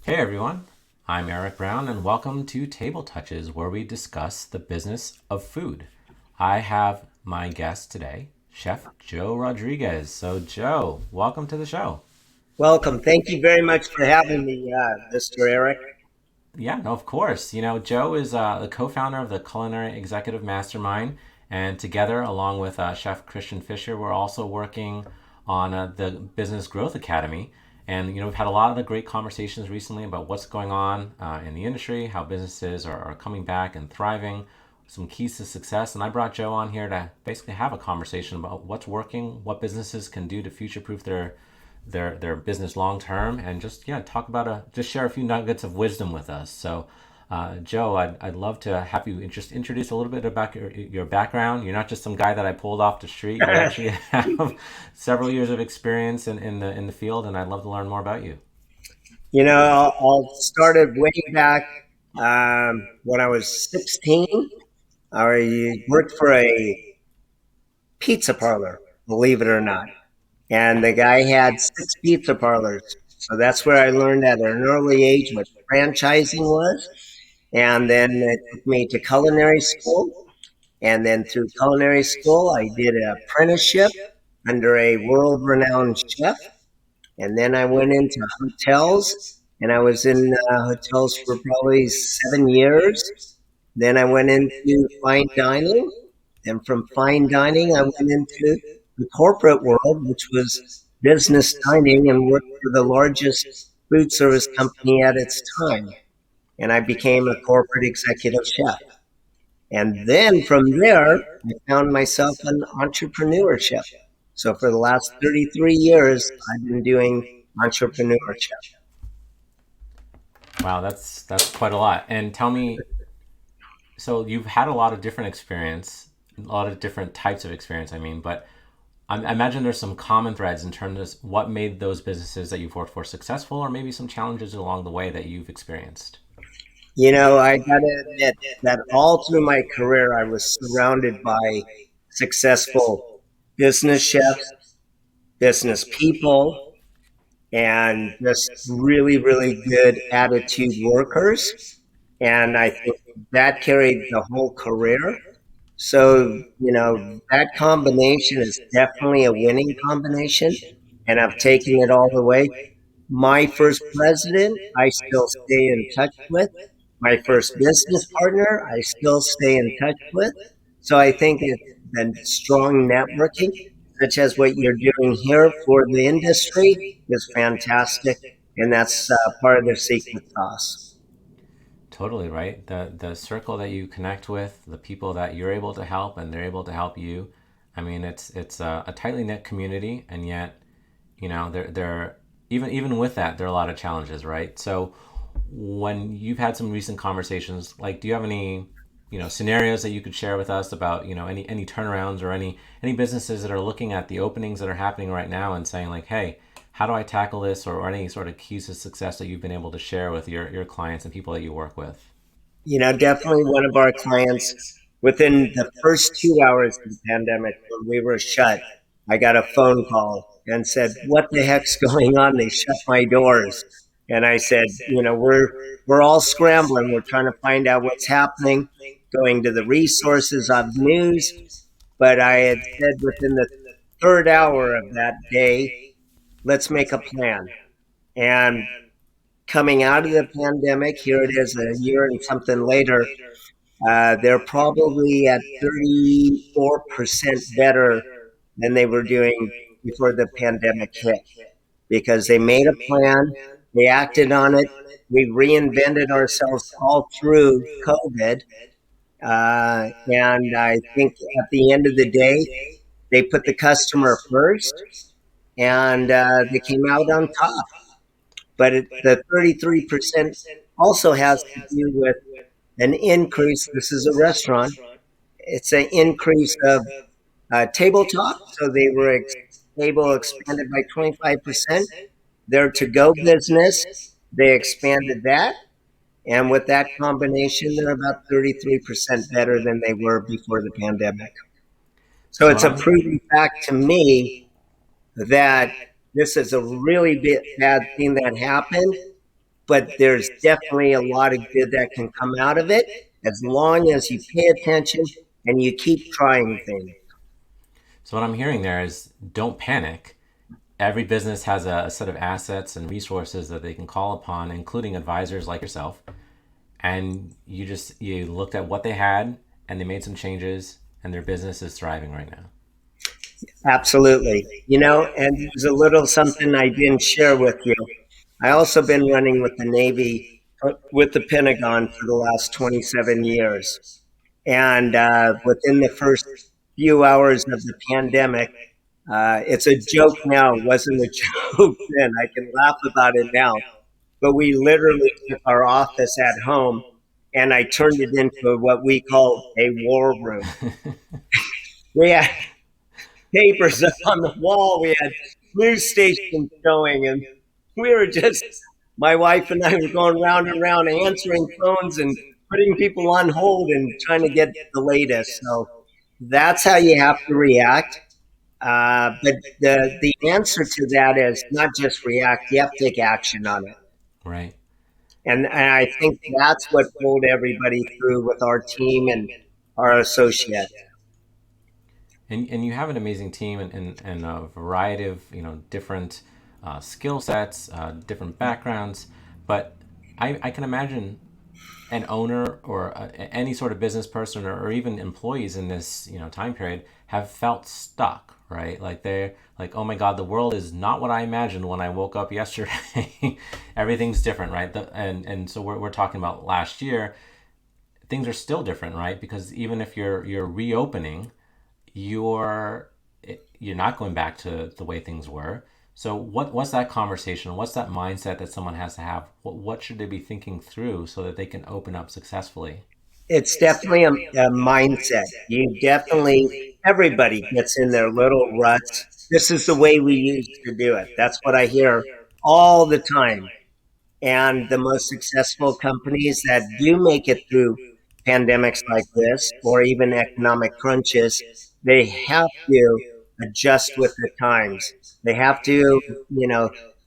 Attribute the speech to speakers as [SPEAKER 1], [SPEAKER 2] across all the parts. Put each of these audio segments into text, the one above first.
[SPEAKER 1] Hey everyone, I'm Eric Brown and welcome to Table Touches, where we discuss the business of food. I have my guest today, Chef Joe Rodrigues. So, Joe, welcome to the show.
[SPEAKER 2] Welcome. Thank you very much for having me, Mr. Eric.
[SPEAKER 1] Yeah, no, of course. Joe is the co founder of the Culinary Executive Mastermind, and together, along with Chef Christian Fisher, we're also working on the Business Growth Academy. And, we've had a lot of the great conversations recently about what's going on in the industry, how businesses are coming back and thriving, some keys to success. And I brought Joe on here to basically have a conversation about what's working, what businesses can do to future proof their business long term, and just talk about just share a few nuggets of wisdom with us. So, Joe, I'd love to have you just introduce a little bit about your background. You're not just some guy that I pulled off the street. You actually have several years of experience in the field, and I'd love to learn more about you.
[SPEAKER 2] I'll started way back when I was 16. I worked for a pizza parlor, believe it or not. And the guy had six pizza parlors. So that's where I learned at an early age what franchising was. And then it took me to culinary school. And then through culinary school, I did an apprenticeship under a world renowned chef. And then I went into hotels, and I was in hotels for probably 7 years. Then I went into fine dining. And from fine dining, I went into the corporate world, which was business dining, and worked for the largest food service company at its time. And I became a corporate executive chef. And then from there, I found myself in entrepreneurship. So for the last 33 years, I've been doing entrepreneurship.
[SPEAKER 1] Wow, that's quite a lot. And tell me, so you've had a lot of different experience, a lot of different types of experience. I mean, but I imagine there's some common threads in terms of what made those businesses that you've worked for successful, or maybe some challenges along the way that you've experienced.
[SPEAKER 2] I got to admit that all through my career, I was surrounded by successful business chefs, business people, and just really, really good attitude workers. And I think that carried the whole career. So, that combination is definitely a winning combination. And I've taken it all the way. My first president, I still stay in touch with. My first business partner, I still stay in touch with. So I think it's the strong networking, such as what you're doing here for the industry, is fantastic. And that's part of the secret sauce.
[SPEAKER 1] Totally right. The circle that you connect with, the people that you're able to help, and they're able to help you. I mean, it's a tightly knit community, and yet, there even with that, there are a lot of challenges, right? So, when you've had some recent conversations, like, do you have any scenarios that you could share with us about any turnarounds or any businesses that are looking at the openings that are happening right now and saying like, hey, how do I tackle this, or any sort of keys to success that you've been able to share with your clients and people that you work with?
[SPEAKER 2] Definitely one of our clients within the first 2 hours of the pandemic when we were shut, I got a phone call and said, "What the heck's going on? They shut my doors." And I said, we're all scrambling. We're trying to find out what's happening, going to the resources of news. But I had said within the third hour of that day, let's make a plan. And coming out of the pandemic, here it is a year and something later, they're probably at 34% better than they were doing before the pandemic hit because they made a plan, they acted on it, we reinvented ourselves all through COVID. And I think at the end of the day, they put the customer first and they came out on top. But the 33% also has to do with an increase. This is a restaurant. It's an increase of table talk. So they were table expanded by 25%. Their to go business, they expanded that. And with that combination, they're about 33% better than they were before the pandemic. So
[SPEAKER 1] So what
[SPEAKER 2] it's a
[SPEAKER 1] I'm
[SPEAKER 2] proven fact to me that this is a really bad thing that happened. but there's definitely a lot of good that can come out of it as long as you pay attention and you keep trying things.
[SPEAKER 1] So what I'm hearing there is don't panic. Every business has a set of assets and resources that they can call upon, including advisors like yourself. And you looked at what they had and they made some changes and their business is thriving right now.
[SPEAKER 2] Absolutely. And there's a little something I didn't share with you. I also been running with the Navy, with the Pentagon for the last 27 years. And within the first few hours of the pandemic, it's a joke now, wasn't a joke then. I can laugh about it now. But we literally took our office at home and I turned it into what we call a war room. We had papers up on the wall, we had news stations showing, and we were just, my wife and I were going round and round answering phones and putting people on hold and trying to get the latest. So that's how you have to react. But the answer to that is not just react, you have to take action on it.
[SPEAKER 1] Right.
[SPEAKER 2] And I think that's what pulled everybody through with our team and our associates.
[SPEAKER 1] And you have an amazing team and a variety of different skill sets, different backgrounds. But I can imagine an owner or any sort of business person or even employees in this time period have felt stuck, right? Like they're like, oh my God, the world is not what I imagined when I woke up yesterday. Everything's different, right? And so we're talking about last year. Things are still different, right? Because even if you're reopening, you're not going back to the way things were. So what's that conversation? What's that mindset that someone has to have? What should they be thinking through so that they can open up successfully?
[SPEAKER 2] It's definitely a mindset. Everybody gets in their little ruts. This is the way we used to do it. That's what I hear all the time. And the most successful companies that do make it through pandemics like this or even economic crunches, they have to adjust with the times. They have to,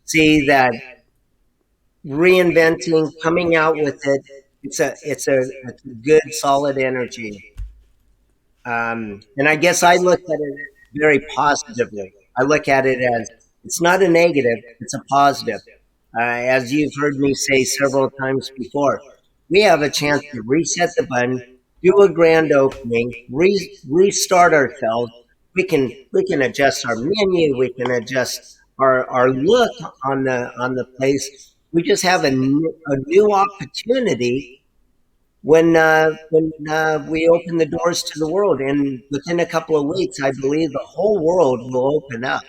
[SPEAKER 2] see that reinventing, coming out with it. It's a good solid energy. And I guess I look at it very positively. I look at it as it's not a negative; it's a positive. As you've heard me say several times before, we have a chance to reset the button, do a grand opening, restart ourselves. We can adjust our menu. We can adjust our look on the place. We just have a new opportunity when we open the doors to the world. And within a couple of weeks, I believe the whole world will open up.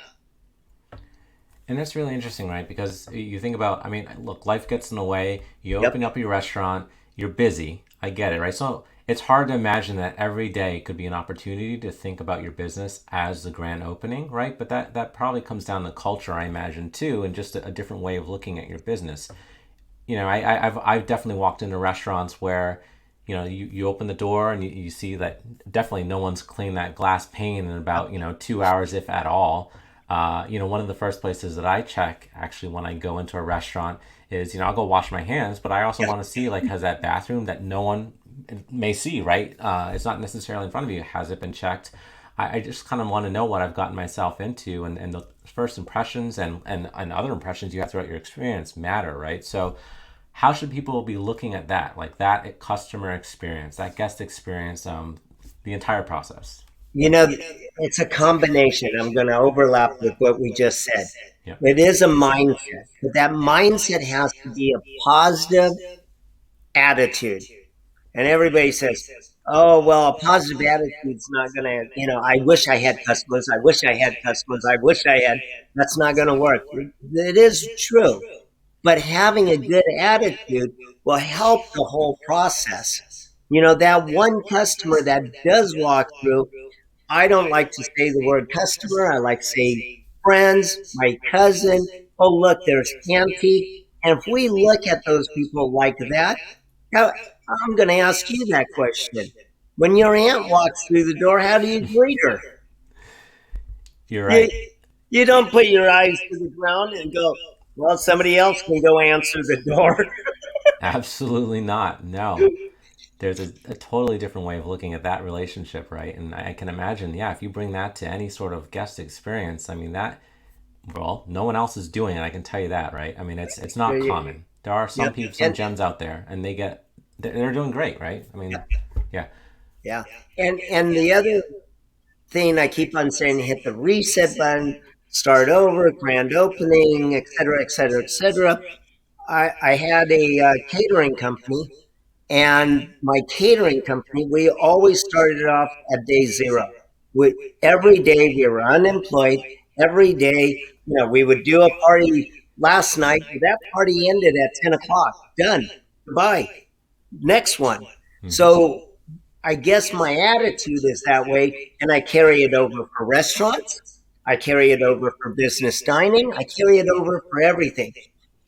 [SPEAKER 1] And that's really interesting, right? Because you think about, I mean, look, life gets in the way. You
[SPEAKER 2] Yep.
[SPEAKER 1] open up your restaurant, you're busy. I get it, right? So it's hard to imagine that every day could be an opportunity to think about your business as the grand opening, right? But that probably comes down to culture, I imagine, too, and just a different way of looking at your business. I've definitely walked into restaurants where you open the door and you see that definitely no one's cleaned that glass pane in about 2 hours, if at all. One of the first places that I check actually when I go into a restaurant is I'll go wash my hands, but I also want to see, like, has that bathroom that no one may see, right? It's not necessarily in front of you. Has it been checked? I just kind of want to know what I've gotten myself into, and the first impressions and other impressions you have throughout your experience matter, right? So how should people be looking at that, like that customer experience, that guest experience, the entire process?
[SPEAKER 2] You know, it's a combination. I'm going to overlap with what we just said.
[SPEAKER 1] Yeah.
[SPEAKER 2] It is a mindset, but that mindset has to be a positive attitude. And everybody says, oh, well, a positive attitude's not going to, I wish I had customers. I wish I had customers. I wish I had. That's not going to work. It is true. But having a good attitude will help the whole process. That one customer that does walk through, I don't like to say the word customer. I like to say friends, my cousin. Oh, look, there's Auntie. And if we look at those people like that, now, I'm going to ask you that question. When your aunt walks through the door, how do you greet her?
[SPEAKER 1] You're
[SPEAKER 2] You,
[SPEAKER 1] right.
[SPEAKER 2] you don't put your eyes to the ground and go, Well, somebody else can go answer the door.
[SPEAKER 1] Absolutely not. No. There's a totally different way of looking at that relationship, right? And I can imagine, yeah, if you bring that to any sort of guest experience, I mean, that, well, no one else is doing it. I can tell you that, right? I mean, it's not common. There are some
[SPEAKER 2] Yep.
[SPEAKER 1] people, some
[SPEAKER 2] And
[SPEAKER 1] gems out there, and they're doing great, right? I mean, yeah.
[SPEAKER 2] yeah. And the other thing I keep on saying, hit the reset button, start over, grand opening, et cetera, et cetera, et cetera. I had a catering company, and my catering company, we always started off at day zero. Every day we were unemployed. Every day, we would do a party last night. That party ended at 10 o'clock. Done. Goodbye. Next one.
[SPEAKER 1] Hmm.
[SPEAKER 2] So I guess my attitude is that way, and I carry it over for restaurants. I carry it over for business dining. I carry it over for everything.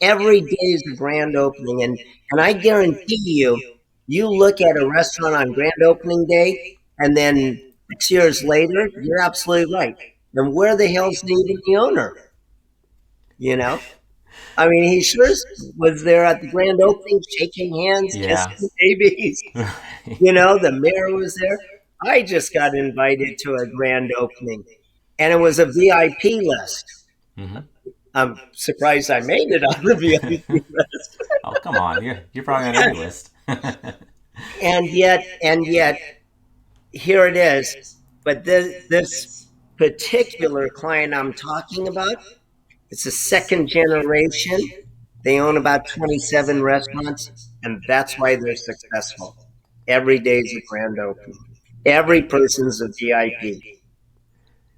[SPEAKER 2] Every day is a grand opening, and I guarantee you, you look at a restaurant on grand opening day, and then 6 years later, you're absolutely right. And where the hell's even the owner? You know, I mean, he sure was there at the grand opening, shaking hands,
[SPEAKER 1] Yeah.
[SPEAKER 2] kissing babies. The mayor was there. I just got invited to a grand opening, and it was a VIP list.
[SPEAKER 1] Hmm.
[SPEAKER 2] I'm surprised I made it on the VIP list.
[SPEAKER 1] Oh, come on. You're probably on every list.
[SPEAKER 2] And yet, here it is. But this particular client I'm talking about, it's a second generation. They own about 27 restaurants, and that's why they're successful. Every day's a grand opening. Every person's a VIP.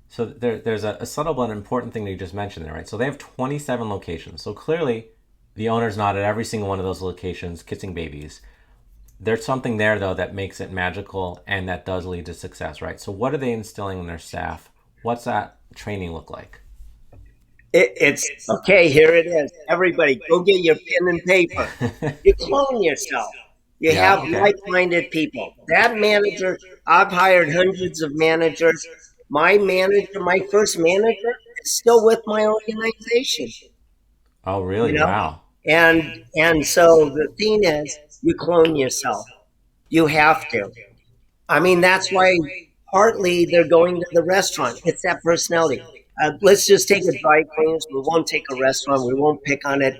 [SPEAKER 1] So there's a subtle but important thing that you just mentioned there, right? So they have 27 locations. So clearly, the owner's not at every single one of those locations kissing babies. There's something there, though, that makes it magical and that does lead to success, right? So what are they instilling in their staff? What's that training look like?
[SPEAKER 2] It's okay. Here it is. Everybody, go get your pen and paper. You clone yourself. You
[SPEAKER 1] Yeah,
[SPEAKER 2] have
[SPEAKER 1] okay.
[SPEAKER 2] like-minded people. That manager, I've hired hundreds of managers. My manager, my first manager, is still with my organization.
[SPEAKER 1] Oh,
[SPEAKER 2] You
[SPEAKER 1] really?
[SPEAKER 2] know,
[SPEAKER 1] Wow.
[SPEAKER 2] and so the thing is, you clone yourself. You have to. I mean, that's why partly they're going to the restaurant. It's that personality. Let's just take a dry cleaners. We won't take a restaurant. We won't pick on it.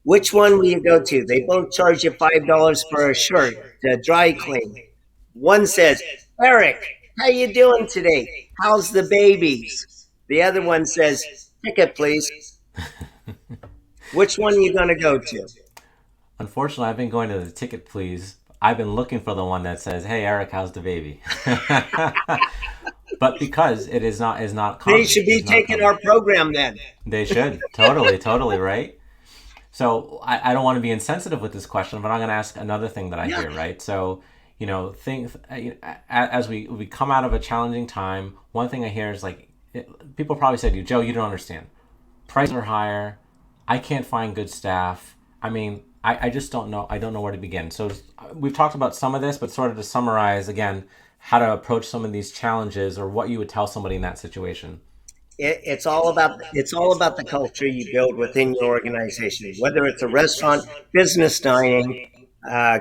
[SPEAKER 2] Which one will you go to? They both charge you $5 for a shirt to dry clean. One says, "Eric, how you doing today? How's the babies?" The other one says, "Ticket, please." Which one are you going to go to?
[SPEAKER 1] Unfortunately, I've been going to the ticket please. I've been looking for the one that says, "Hey Eric, how's the baby?" But because it is not
[SPEAKER 2] They
[SPEAKER 1] common,
[SPEAKER 2] should be
[SPEAKER 1] is not
[SPEAKER 2] taking
[SPEAKER 1] common.
[SPEAKER 2] our program then.
[SPEAKER 1] They should totally, totally, right? So I don't want to be insensitive with this question, but I'm going to ask another thing that I
[SPEAKER 2] Yeah.
[SPEAKER 1] hear, right? So, things as we come out of a challenging time, one thing I hear is like people probably said to you, Joe, you don't understand. Prices are higher. I can't find good staff. I mean, I just don't know. I don't know where to begin. So we've talked about some of this, but sort of to summarize again, how to approach some of these challenges or what you would tell somebody in that situation.
[SPEAKER 2] It's all about the culture you build within your organization, whether it's a restaurant, business dining,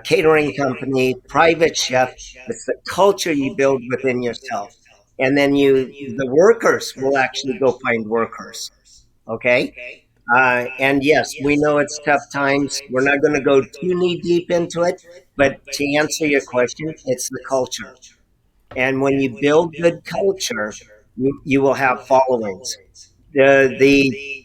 [SPEAKER 2] catering company, private chef. It's the culture you build within yourself, and then the workers will actually go find workers. Okay, and yes, we know it's tough times. We're not going to go too knee deep into it, but to answer your question, it's the culture. And when you build good culture, you will have followings. The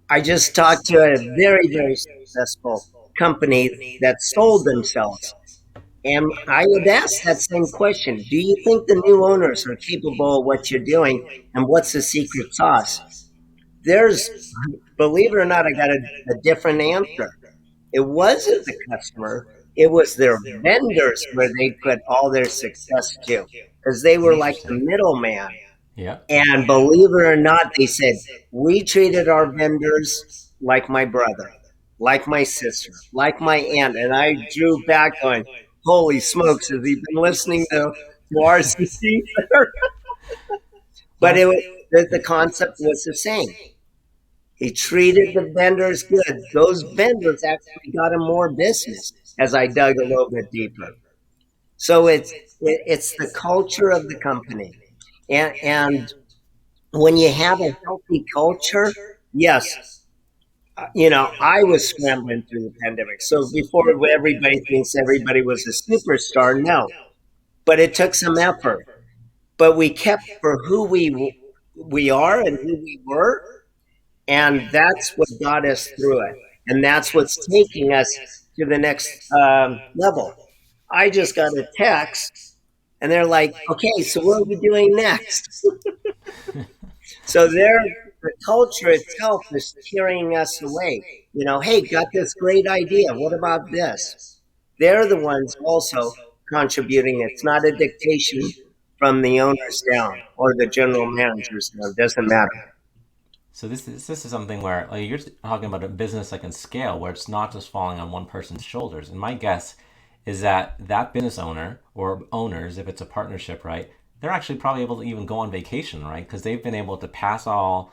[SPEAKER 2] I just talked to a very very successful company that sold themselves, and I would ask that same question: do you think the new owners are capable of what you're doing, and what's the secret sauce? There's, believe it or not, I got a different answer. It wasn't the customer; it was their vendors where they put all their success to, because they were like the
[SPEAKER 1] Interesting.
[SPEAKER 2] middleman.
[SPEAKER 1] Yeah.
[SPEAKER 2] And believe it or not, they said, we treated our vendors like my brother, like my sister, like my aunt. And I drew back going, holy smokes, has he been listening to RCC?
[SPEAKER 1] Well,
[SPEAKER 2] But
[SPEAKER 1] that's
[SPEAKER 2] the concept was the same. He treated the vendors good. Those vendors actually got him more business as I dug a little bit deeper. So it's the culture of the company, and when you have a healthy culture, yes, I was scrambling through the pandemic. So before everybody thinks everybody was a superstar, no, but it took some effort. But we kept for who we are and who we were, and that's what got us through it, and that's what's taking us to the next level. I just got a text, and they're like, "Okay, so what are we doing next?" So the culture itself is carrying us away. Hey, got this great idea. What about this? They're the ones also contributing. It's not a dictation from the owners down or the general managers down. It doesn't matter.
[SPEAKER 1] So this is something where like you're talking about a business like in scale where it's not just falling on one person's shoulders. And my guess is that that business owner or owners, if it's a partnership, right, they're actually probably able to even go on vacation, right? Because they've been able to pass all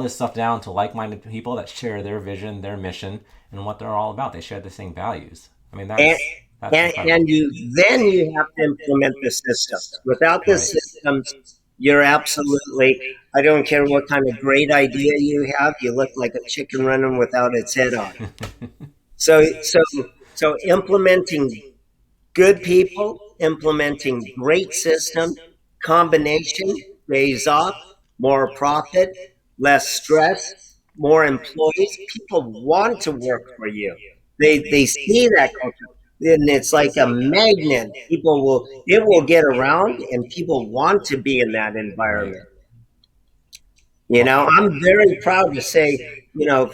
[SPEAKER 1] this stuff down to like-minded people that share their vision, their mission, and what they're all about. They share the same values. I mean,
[SPEAKER 2] And,
[SPEAKER 1] that's incredible.
[SPEAKER 2] and you have to implement the systems. Without the
[SPEAKER 1] Right.
[SPEAKER 2] systems, you're absolutely. I don't care what kind of great idea you have. You look like a chicken running without its head on. So so so implementing good people, implementing great system, combination pays off, more profit, less stress, more employees. People want to work for you. They see that culture. And it's like a magnet. It will get around and people want to be in that
[SPEAKER 1] Right.
[SPEAKER 2] environment.
[SPEAKER 1] Well,
[SPEAKER 2] I'm very proud to say,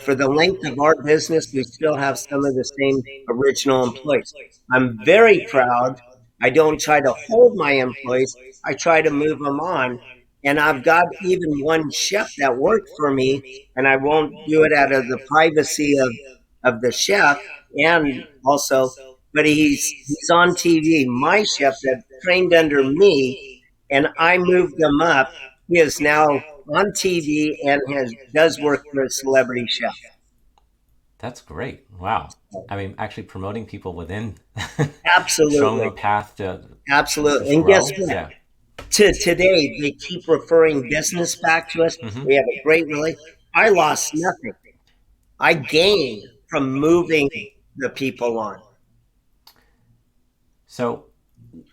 [SPEAKER 2] for the length of our business, we still have some of the same original employees. I'm very proud. I don't try to hold my employees, I try to move them on. And I've got even one chef that worked for me, and I won't do it out of the privacy of the chef and also, but he's on TV. My chef that trained under me, and I moved him up. He is now on TV and does work for a celebrity chef.
[SPEAKER 1] that's great. Wow. I mean, actually promoting people within, showing them
[SPEAKER 2] Absolutely,
[SPEAKER 1] a path to
[SPEAKER 2] absolutely.
[SPEAKER 1] just
[SPEAKER 2] And guess
[SPEAKER 1] grow.
[SPEAKER 2] what?
[SPEAKER 1] Yeah.
[SPEAKER 2] To today, they keep referring business back to us.
[SPEAKER 1] Hmm.
[SPEAKER 2] We have a great relationship. I lost nothing. I gained from moving the people on.
[SPEAKER 1] So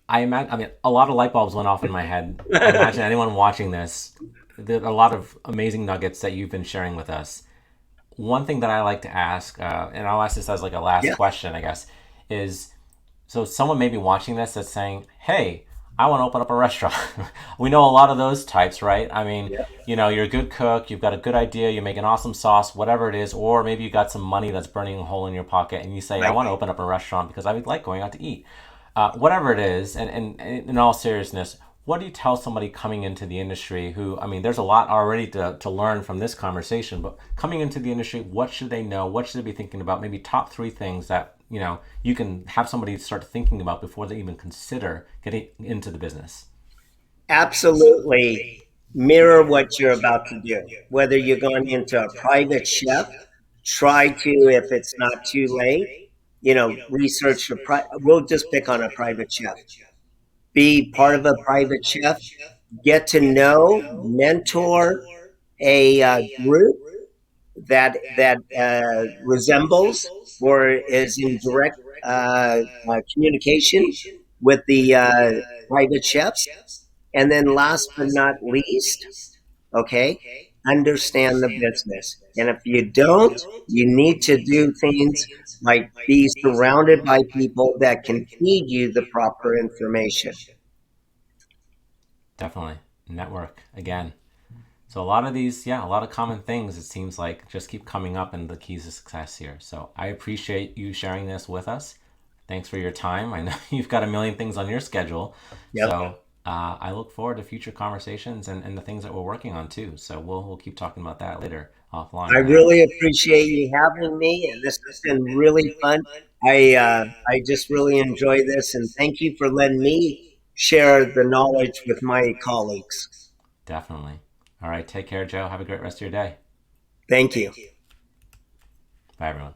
[SPEAKER 1] I mean, a lot of light bulbs went off in my head. I imagine anyone watching this, there are a lot of amazing nuggets that you've been sharing with us. One thing that I like to ask, and I'll ask this as like a last
[SPEAKER 2] Yeah,
[SPEAKER 1] question, I guess, is so someone may be watching this that's saying, "Hey, I want to open up a restaurant." We know a lot of those types, right? I mean,
[SPEAKER 2] yeah,
[SPEAKER 1] you're a good cook, you've got a good idea, you make an awesome sauce, whatever it is, or maybe you got some money that's burning a hole in your pocket, and you say, "I
[SPEAKER 2] right.
[SPEAKER 1] want to open up a restaurant because I would like going out to eat." Whatever it is, and in all seriousness, what do you tell somebody coming into the industry who, I mean, there's a lot already to learn from this conversation, but coming into the industry, what should they know? What should they be thinking about? Maybe top three things that, you can have somebody start thinking about before they even consider getting into the business.
[SPEAKER 2] Absolutely mirror what you're about to do. Whether you're going into a private chef, try to, if it's not too late, research we'll just pick on a private chef. Be part of a private chef, get to know, mentor a group that resembles or is in direct communication with the private chefs. And then last but not least, okay, understand the business. And if you don't, you need to do things like be surrounded by people that can feed you the proper information.
[SPEAKER 1] Definitely. Network again. So a lot of these, yeah, a lot of common things, it seems like, just keep coming up and the keys to success here. So I appreciate you sharing this with us. Thanks for your time. I know you've got a million things on your schedule.
[SPEAKER 2] Yep.
[SPEAKER 1] So I look forward to future conversations and the things that we're working on too. So we'll keep talking about that later
[SPEAKER 2] I
[SPEAKER 1] offline.
[SPEAKER 2] really appreciate you having me, and this has been really fun. I just really enjoy this, and thank you for letting me share the knowledge with my colleagues.
[SPEAKER 1] Definitely. All right. Take care, Joe. Have a great rest of your day.
[SPEAKER 2] Thank you.
[SPEAKER 1] Bye, everyone.